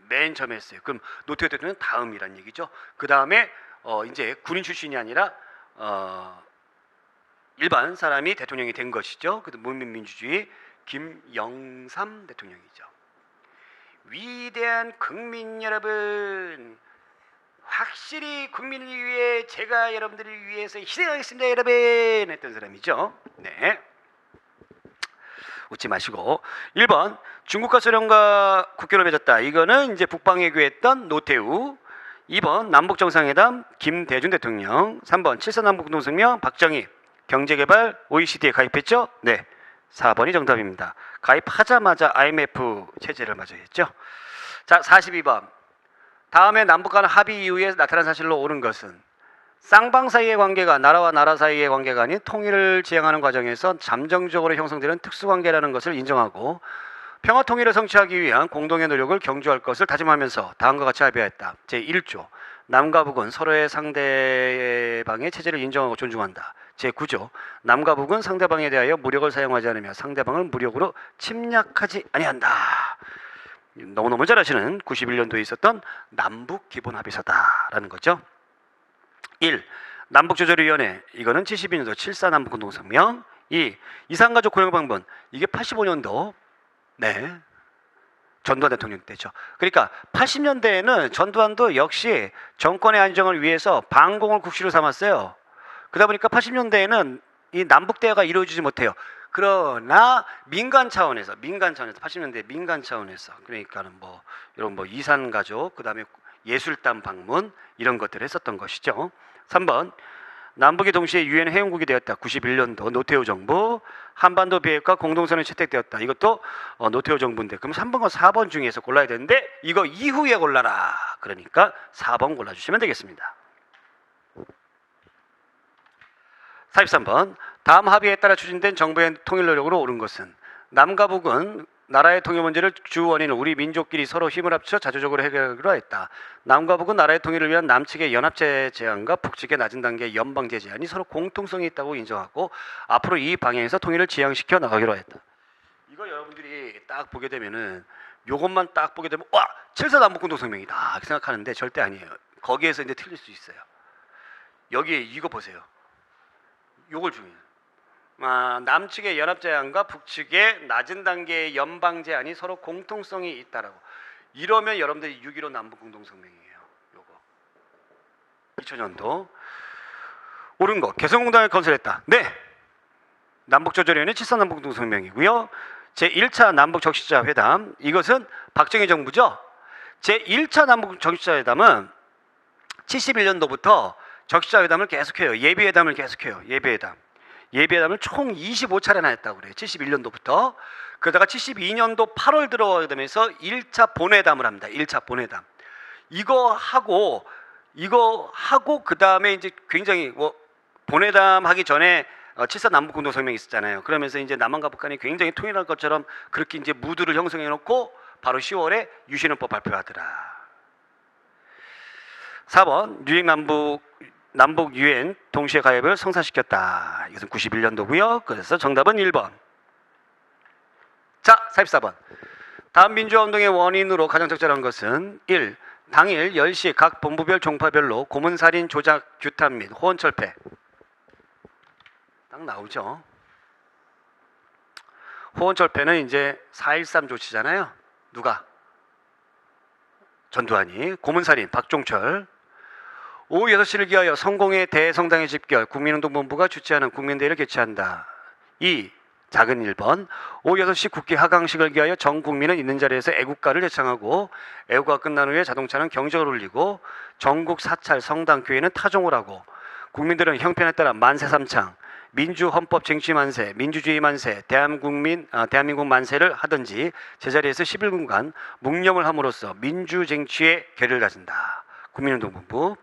맨 처음에 했어요. 그럼 노태우 대통령 다음이란 얘기죠. 그 다음에 이제 군인 출신이 아니라 일반 사람이 대통령이 된 것이죠. 그 문민민주주의 김영삼 대통령이죠. 위대한 국민 여러분, 확실히 국민을 위해 제가 여러분들을 위해서 희생하겠습니다 여러분 했던 사람이죠. 네, 웃지 마시고. 1번 중국과 소련과 국교를 맺었다. 이거는 이제 북방외교했던 노태우. 2번 남북정상회담 김대중 대통령. 3번 7.4 남북공동성명 박정희. 경제개발 OECD에 가입했죠? 네, 4번이 정답입니다. 가입하자마자 IMF 체제를 맞이했죠. 자, 42번. 다음에 남북 간 합의 이후에 나타난 사실로 옳은 것은 쌍방 사이의 관계가 나라와 나라 사이의 관계가 아닌 통일을 지향하는 과정에서 잠정적으로 형성되는 특수관계라는 것을 인정하고 평화 통일을 성취하기 위한 공동의 노력을 경주할 것을 다짐하면서 다음과 같이 합의하였다. 제1조 남과 북은 서로의 상대방의 체제를 인정하고 존중한다. 제9조 남과 북은 상대방에 대하여 무력을 사용하지 않으며 상대방을 무력으로 침략하지 아니한다. 너무너무 잘 아시는 91년도에 있었던 남북기본합의서다라는 거죠. 1. 남북조절위원회. 이거는 72년도 7.4 남북공동성명. 2. 이산가족 고용방문. 이게 85년도 네, 전두환 대통령 때죠. 그러니까 80년대에는 전두환도 역시 정권의 안정을 위해서 반공을 국시로 삼았어요. 그러다 보니까 80년대에는 이 남북 대화가 이루어지지 못해요. 그러나 민간 차원에서 80년대 민간 차원에서 그러니까는 뭐 이런 뭐 이산 가족 그다음에 예술단 방문 이런 것들을 했었던 것이죠. 3번 남북이 동시에 유엔 회원국이 되었다. 91년도 노태우 정부. 한반도 비핵화 공동선언이 채택되었다. 이것도 노태우 정부인데 그럼 3번과 4번 중에서 골라야 되는데 이거 이후에 골라라. 그러니까 4번 골라주시면 되겠습니다. 43번 다음 합의에 따라 추진된 정부의 통일 노력으로 옳은 것은 남과 북은 나라의 통일 문제를 주 원인을 우리 민족끼리 서로 힘을 합쳐 자주적으로 해결하기로 했다. 남과 북은 나라의 통일을 위한 남측의 연합제 제안과 북측의 낮은 단계의 연방제 제안이 서로 공통성이 있다고 인정하고 앞으로 이 방향에서 통일을 지향시켜 나가기로 했다. 이거 여러분들이 딱 보게 되면은 요것만 딱 보게 되면 와 7.4 남북공동성명이다 이렇게 생각하는데 절대 아니에요. 거기에서 이제 틀릴 수 있어요. 여기 이거 보세요. 요걸 중요해요. 남측의 연합제안과 북측의 낮은 단계의 연방제안이 서로 공통성이 있다라고. 이러면 여러분들이 6.15 남북공동성명이에요. 요거 2000년도 옳은 거. 개성공단을 건설했다. 네, 남북조절위원회 7.4 남북공동성명이고요. 제1차 남북적시자 회담. 이것은 박정희 정부죠. 제1차 남북적시자 회담은 71년도부터 적시자회담을 계속해요. 예비회담을 계속해요. 예비회담을 총 25차례나 했다고 그래요. 71년도부터. 그러다가 72년도 8월 들어가게 되면서 1차 본회담을 합니다. 1차 본회담. 이거 하고 그 다음에 이제 굉장히 본회담 하기 전에 7.4 남북공동성명이 있었잖아요. 그러면서 이제 남한과 북한이 굉장히 통일할 것처럼 그렇게 이제 무드를 형성해 놓고 바로 10월에 유신헌법 발표하더라. 4번 유엔 남북 유엔 동시에 가입을 성사시켰다. 이것은 91년도고요. 그래서 정답은 1번. 자, 44번. 다음 민주화운동의 원인으로 가장 적절한 것은 1. 당일 10시 각 본부별 종파별로 고문살인 조작 규탄 및 호언철폐. 딱 나오죠. 호언철폐는 이제 4.13 조치잖아요. 누가? 전두환이. 고문살인 박종철. 오후 6시를 기하여 성공의 대성당의 집결 국민운동본부가 주최하는 국민대회를 개최한다. 2. 작은 1번 오후 6시 국회 하강식을 기하여 전 국민은 있는 자리에서 애국가를 제창하고 애국가 끝난 후에 자동차는 경적을 울리고 전국 사찰 성당 교회는 타종을 하고 국민들은 형편에 따라 만세 삼창 민주헌법 쟁취 만세, 민주주의 만세, 대한민국 만세를 하든지 제자리에서 11분간 묵념을 함으로써 민주쟁취의 결의를 다진다. 국민운동본부.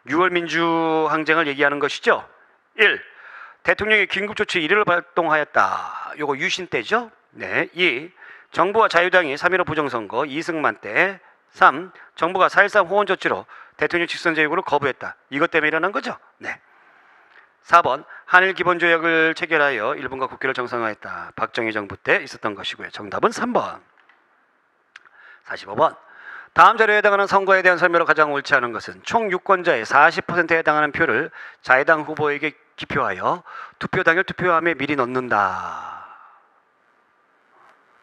6월 민주항쟁을 얘기하는 것이죠. 1. 대통령이 긴급조치 1위를 발동하였다. 요거 유신 때죠. 네. 2. 정부와 자유당이 3.15 부정선거 이승만 때. 3. 정부가 4.13 호원 조치로 대통령 직선 제국을 거부했다. 이것 때문에 일어난 거죠. 네. 4번 한일 기본조약을 체결하여 일본과 국교를 정상화했다. 박정희 정부 때 있었던 것이고요. 정답은 3번. 45번 다음 자료에 해당하는 선거에 대한 설명으로 가장 옳지 않은 것은 총 유권자의 40%에 해당하는 표를 자유당 후보에게 기표하여 투표 당일 투표함에 미리 넣는다.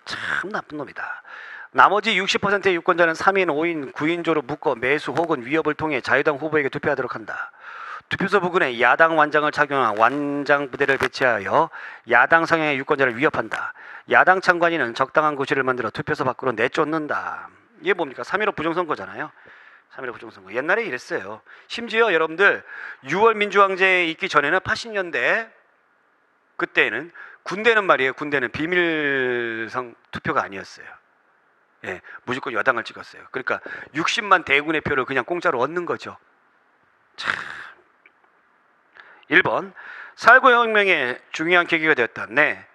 참 나쁜 놈이다. 나머지 60%의 유권자는 3인, 5인, 9인조로 묶어 매수 혹은 위협을 통해 자유당 후보에게 투표하도록 한다. 투표소 부근에 야당 완장을 착용한 완장 부대를 배치하여 야당 성향의 유권자를 위협한다. 야당 참관인은 적당한 고시를 만들어 투표소 밖으로 내쫓는다. 이게 뭡니까? 3.15 부정선거잖아요. 3.15 부정선거. 옛날에 이랬어요. 심지어 여러분들 6월 민주항쟁에 있기 전에는 80년대 그때는 군대는 말이에요. 군대는 비밀성 투표가 아니었어요. 예, 무조건 여당을 찍었어요. 그러니까 60만 대군의 표를 그냥 공짜로 얻는 거죠. 참. 1번 4.19 혁명의 중요한 계기가 되었다. 네.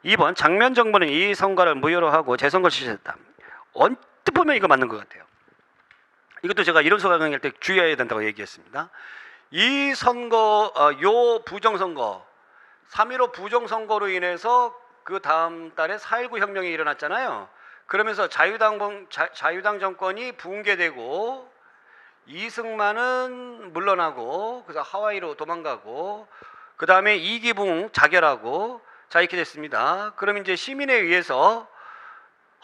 2번 장면 정부는 이 선거를 무효로 하고 재선거를 실시했다. 언뜻 보면 이거 맞는 것 같아요. 이것도 제가 이론서 강의할 때 주의해야 된다고 얘기했습니다. 이 선거, 요 부정선거 3.15 부정선거로 인해서 그 다음 달에 4.19 혁명이 일어났잖아요. 그러면서 자유당 정권이 붕괴되고 이승만은 물러나고 그래서 하와이로 도망가고 그 다음에 이기붕 자결하고 자 이렇게 됐습니다. 그럼 이제 시민에 의해서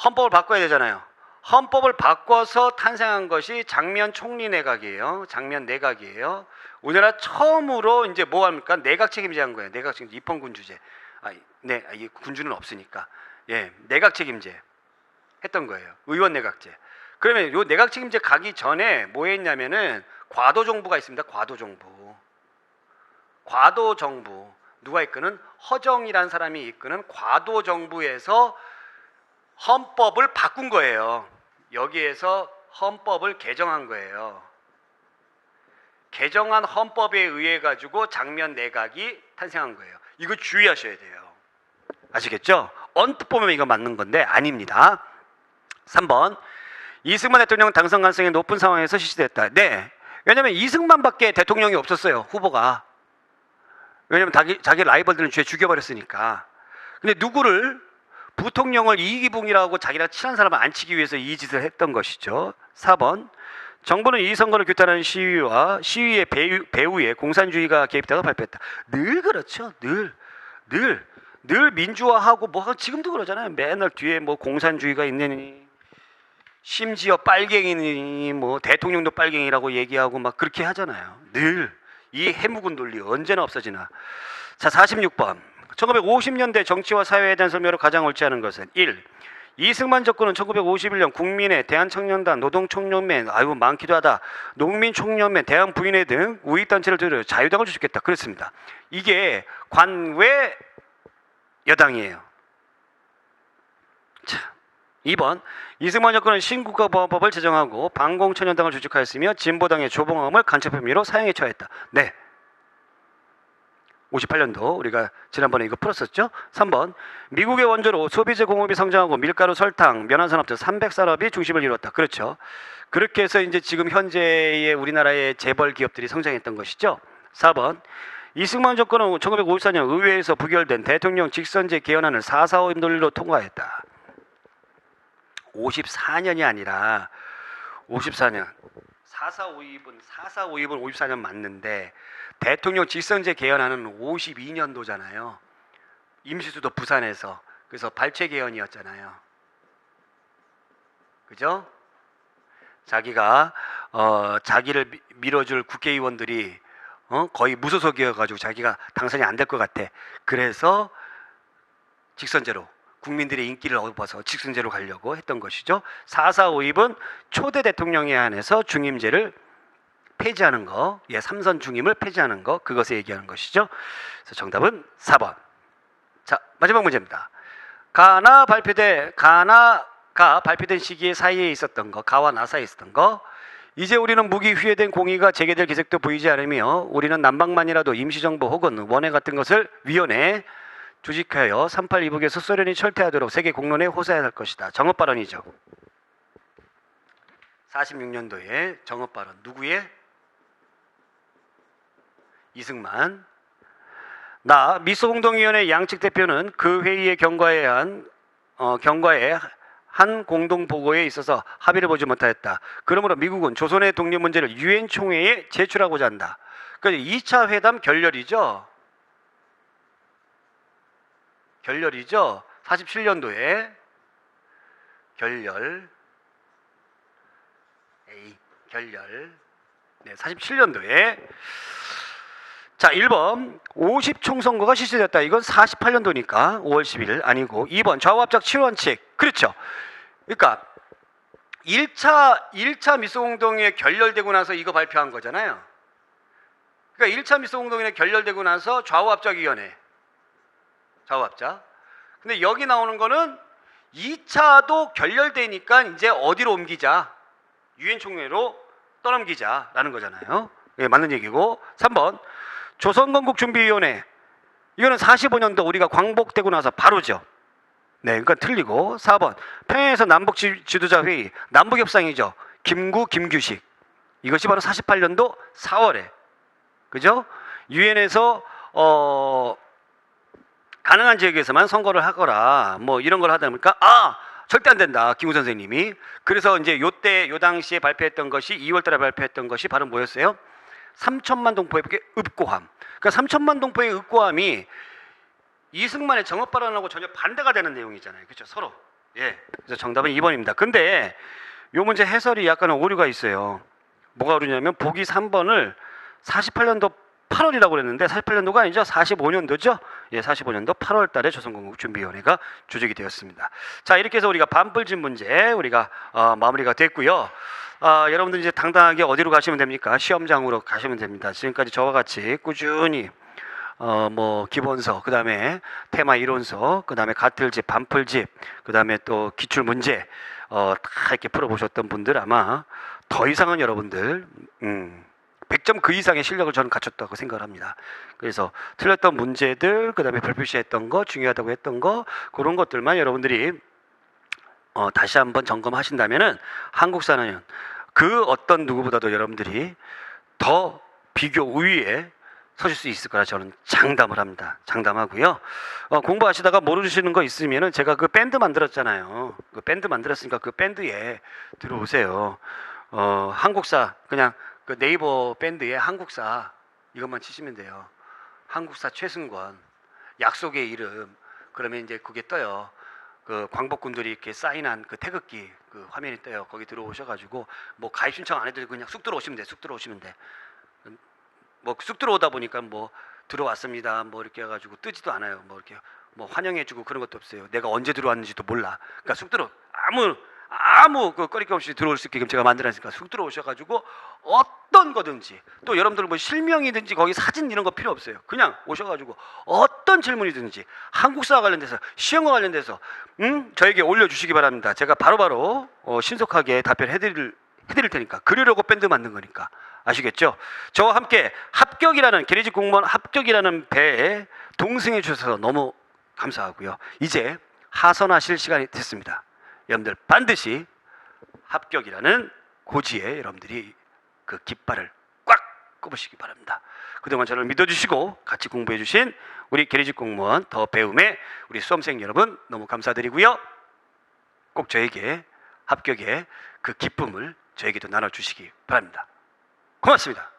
헌법을 바꿔야 되잖아요. 헌법을 바꿔서 탄생한 것이 장면 총리 내각이에요. 장면 내각이에요. 우리나라 처음으로 이제 뭐 합니까? 내각 책임제 한 거예요. 내각 책임제 입헌군주제. 네, 이 군주는 없으니까. 예, 내각 책임제 했던 거예요. 의원 내각제. 그러면 요 내각 책임제 가기 전에 뭐 했냐면은 과도 정부가 있습니다. 과도 정부. 과도 정부. 누가 이끄는? 허정이라는 사람이 이끄는 과도 정부에서 헌법을 바꾼 거예요. 여기에서 헌법을 개정한 거예요. 개정한 헌법에 의해 가지고 장면 내각이 탄생한 거예요. 이거 주의하셔야 돼요. 아시겠죠? 언뜻 보면 이거 맞는 건데 아닙니다. 3번 이승만 대통령 당선 가능성이 높은 상황에서 실시됐다. 네. 왜냐하면 이승만밖에 대통령이 없었어요. 후보가. 왜냐하면 자기 라이벌들은 죄 죽여버렸으니까. 근데 누구를 부통령을 이기붕이라고 자기랑 친한 사람을 안 치기 위해서 이 짓을 했던 것이죠. 4번 정부는 이 선거를 규탄하는 시위와 시위의 배후에 공산주의가 개입되다고 발표했다. 늘 그렇죠. 늘 민주화하고 뭐 지금도 그러잖아요. 맨날 뒤에 뭐 공산주의가 있느니 심지어 빨갱이니 뭐 대통령도 빨갱이라고 얘기하고 막 그렇게 하잖아요. 늘 이 해묵은 논리 언제나 없어지나. 자 46번 1950년대 정치와 사회에 대한 설명으로 가장 옳지 않은 것은 1. 이승만 정권은 1951년 국민회, 대한청년단, 노동총연맹, 아이고 많기도 하다, 농민총연맹, 대한부인회 등 우익단체를 들여 자유당을 주축했다. 그렇습니다. 이게 관외 여당이에요. 자, 2번 이승만 정권은 신국가보안법을 제정하고 반공천연당을 주축하였으며 진보당의 조봉암을 간첩 혐의로 사형에 처했다. 네. 58년도 우리가 지난번에 이거 풀었었죠. 3번 미국의 원조로 소비재 공업이 성장하고 밀가루, 설탕, 면화산업 등 300산업이 중심을 이뤘다. 그렇죠. 그렇게 해서 이제 지금 현재의 우리나라의 재벌 기업들이 성장했던 것이죠. 4번 이승만 정권은 1954년 의회에서 부결된 대통령 직선제 개헌안을 4.45 논리로 통과했다. 54년이 아니라 54년. 4.45입은 54년 맞는데 대통령 직선제 개헌안은 52년도잖아요. 임시수도 부산에서. 그래서 발췌 개헌이었잖아요. 그죠? 자기가 자기를 밀어줄 국회의원들이 거의 무소속이어가지고 자기가 당선이 안 될 것 같아. 그래서 직선제로 국민들의 인기를 얻어서 직선제로 가려고 했던 것이죠. 4.45입은 초대 대통령에 한해서 중임제를 폐지하는 거, 삼선 중임을 폐지하는 거, 그것에 얘기하는 것이죠. 그래서 정답은 4번. 자, 마지막 문제입니다. 가가 발표된 시기에 사이에 있었던 거, 가와 나 사이에 있었던 거. 이제 우리는 무기 휴회된 공의가 재개될 기색도 보이지 않으며 우리는 남방만이라도 임시정부 혹은 원회 같은 것을 위원회 조직하여 38 이북에서 소련이 철퇴하도록 세계 공론에 호소해야 할 것이다. 정업 발언이죠. 46년도에 정업 발언 누구의? 이승만. 나 미소공동위원회 양측 대표는 그 회의의 경과에 한 공동 보고에 있어서 합의를 보지 못하였다. 그러므로 미국은 조선의 독립 문제를 유엔 총회에 제출하고자 한다. 그러니까 2차 회담 결렬이죠. 47년도에 결렬. 네, 47년도에. 자, 1번 50총선거가 실시되었다. 이건 48년도니까 5월 11일 아니고 2번 좌우합작 7원칙. 그렇죠. 그러니까 1차 미소공동회 결렬되고 나서 이거 발표한 거잖아요. 그러니까 1차 미소공동회 결렬되고 나서 좌우합작위원회. 좌우합작. 근데 여기 나오는 거는 2차도 결렬되니까 이제 어디로 옮기자. 유엔 총회로 떠넘기자라는 거잖아요. 예, 맞는 얘기고. 3번 조선건국준비위원회. 이거는 45년도 우리가 광복되고 나서 바로죠. 네, 그러니까 틀리고. 4번 평양에서 남북 지도자 회의, 남북협상이죠. 김구, 김규식. 이것이 바로 48년도 4월에. 그죠? 유엔에서 가능한 지역에서만 선거를 하거라. 뭐 이런 걸 하다 보니까 절대 안 된다. 김구 선생님이. 그래서 이제 요 당시에 발표했던 것이 2월 달에 발표했던 것이 바로 뭐였어요? 3천만 동포의 읍고함. 그러니까 3천만 동포의 읍고함이 이승만의 정업 발언하고 전혀 반대가 되는 내용이잖아요. 그렇죠? 서로. 예. 그래서 정답은 2번입니다. 근데 요 문제 해설이 약간 오류가 있어요. 뭐가 오류냐면 보기 3번을 48년도 8월이라고 그랬는데 48년도가 아니죠. 45년도죠. 예, 45년도 8월 달에 조선건국준비위원회가 조직이 되었습니다. 자, 이렇게 해서 우리가 반불진 문제 우리가 마무리가 됐고요. 여러분들 이제 당당하게 어디로 가시면 됩니까? 시험장으로 가시면 됩니다. 지금까지 저와 같이 꾸준히 뭐 기본서, 그다음에 테마 이론서, 그다음에 가틀집, 반풀집, 그다음에 또 기출 문제 다 이렇게 풀어보셨던 분들 아마 더 이상은 여러분들 100점 그 이상의 실력을 저는 갖췄다고 생각을 합니다. 그래서 틀렸던 문제들, 그다음에 별표시했던 거, 중요하다고 했던 거, 그런 것들만 여러분들이 다시 한번 점검하신다면은 한국사는 그 어떤 누구보다도 여러분들이 더 비교 우위에 서실 수 있을 거라 저는 장담을 합니다. 장담하고요. 공부하시다가 모르시는 거 있으면은 제가 그 밴드 만들었잖아요. 그 밴드 만들었으니까 그 밴드에 들어오세요. 한국사 그냥 그 네이버 밴드에 한국사 이것만 치시면 돼요. 한국사 최승권, 약속의 이름. 그러면 이제 그게 떠요. 그 광복군들이 이렇게 사인한 그 태극기 그 화면이 떠요. 거기 들어오셔가지고 뭐 가입 신청 안 해도 그냥 쑥 들어오시면 돼. 쑥 들어오시면 돼. 뭐 쑥 들어오다 보니까 뭐 들어왔습니다. 뭐 이렇게 해가지고 뜨지도 않아요. 뭐 이렇게 뭐 환영해주고 그런 것도 없어요. 내가 언제 들어왔는지도 몰라. 그러니까 쑥 들어 아무 그 거리낌 없이 들어올 수 있게끔 제가 만들었으니까 쑥 들어오셔가지고 어떤 거든지 또 여러분들 뭐 실명이든지 거기 사진 이런 거 필요 없어요. 그냥 오셔가지고 어떤 질문이든지 한국사와 관련돼서 시험과 관련돼서 저에게 올려주시기 바랍니다. 제가 바로바로 신속하게 답변해드릴 테니까. 그러려고 밴드 만든 거니까. 아시겠죠? 저와 함께 합격이라는 계리직 공무원 합격이라는 배에 동승해 주셔서 너무 감사하고요. 이제 하선하실 시간이 됐습니다. 여러분들 반드시 합격이라는 고지에 여러분들이 그 깃발을 꽉 꼽으시기 바랍니다. 그동안 저를 믿어주시고 같이 공부해 주신 우리 계리직 공무원 더 배움의 우리 수험생 여러분 너무 감사드리고요. 꼭 저에게 합격의 그 기쁨을 저에게도 나눠주시기 바랍니다. 고맙습니다.